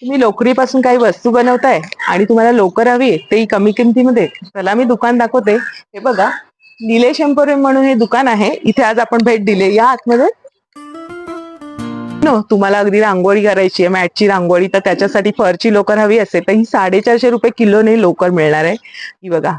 तुम्ही लोकरीपासून काही वस्तू बनवताय आणि तुम्हाला लोकर हवी तेही कमी किमतीमध्ये, चला मी दुकान दाखवते. हे बघा, निलेश एम्पोरियम म्हणून हे दुकान आहे. इथे आज आपण भेट दिली. या आतमध्ये तुम्हाला अगदी रांगोळी करायची आहे, मॅटची रांगोळी, तर त्याच्यासाठी फरची लोकर हवी असेल तर ही 450 रुपये किलोने लोकर मिळणार आहे. ही बघा,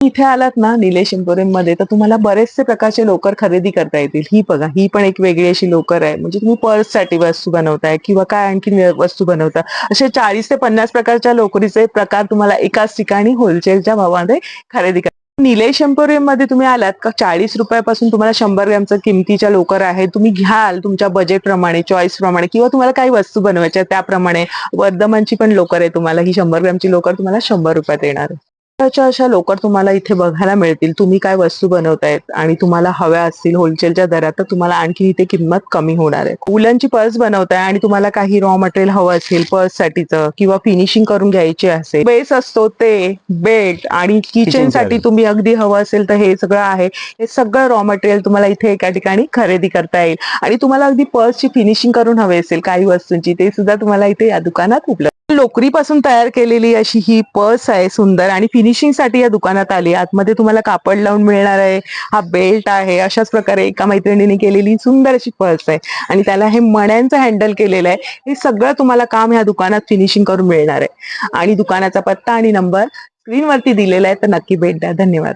इथे आलात ना निलेश एम्पोरियम मध्ये, तर तुम्हाला बरेचसे प्रकारचे लोकर खरेदी करता येतील. ही बघा, ही पण एक वेगळी अशी लोकर आहे. म्हणजे तुम्ही पर्स साठी वस्तू बनवताय किंवा काय आणखी वस्तू बनवता, असे 40 ते 50 प्रकारच्या लोकरीचे प्रकार तुम्हाला एकाच ठिकाणी होलसेलच्या भावामध्ये खरेदी करा. निलेश एम्पोरियम मध्ये तुम्ही आलात का, 40 रुपयापासून तुम्हाला 100 ग्रॅमचं किमतीच्या लोकर आहे. तुम्ही घ्याल तुमच्या बजेट प्रमाणे, चॉईस प्रमाणे, किंवा तुम्हाला काही वस्तू बनवायच्या त्याप्रमाणे. वर्धमानची पण लोकर आहे. तुम्हाला ही 100 ग्रॅमची लोकर तुम्हाला 100 रुपयात येणार आहे. अशा लोकर तुम्हाला इथे बघायला मिळतील. तुम्ही काय वस्तू बनवतायत आणि तुम्हाला हव्या असतील होलसेलच्या दरात, तर तुम्हाला आणखी इथे किंमत कमी होणार आहे. उलनची पर्स बनवताय आणि तुम्हाला काही रॉ मटेरियल हवं असेल पर्स साठीचं, किंवा फिनिशिंग करून घ्यायची असेल, बेस असतो ते, बेल्ट आणि किचन साठी तुम्ही अगदी हवं असेल तर हे सगळं आहे. हे सगळं रॉ मटेरियल तुम्हाला इथे एका ठिकाणी खरेदी करता येईल. आणि तुम्हाला अगदी पर्सची फिनिशिंग करून हवी असेल काही वस्तूंची, ते सुद्धा तुम्हाला इथे या दुकानात उपलब्ध. लोकरीपासून तयार केलेली अशी ही पर्स आहे सुंदर, आणि फिनिशिंग साठी या दुकानात आली. आतमध्ये तुम्हाला कापड लावून मिळणार आहे. हा बेल्ट आहे. अशाच प्रकारे एका मैत्रिणीने केलेली सुंदर अशी पर्स आहे, आणि त्याला हे मण्यांचं हँडल केलेलं आहे. हे सगळं तुम्हाला काम ह्या दुकानात फिनिशिंग करून मिळणार आहे. आणि दुकानाचा पत्ता आणि नंबर स्क्रीनवरती दिलेला आहे, तर नक्की भेट द्या. धन्यवाद.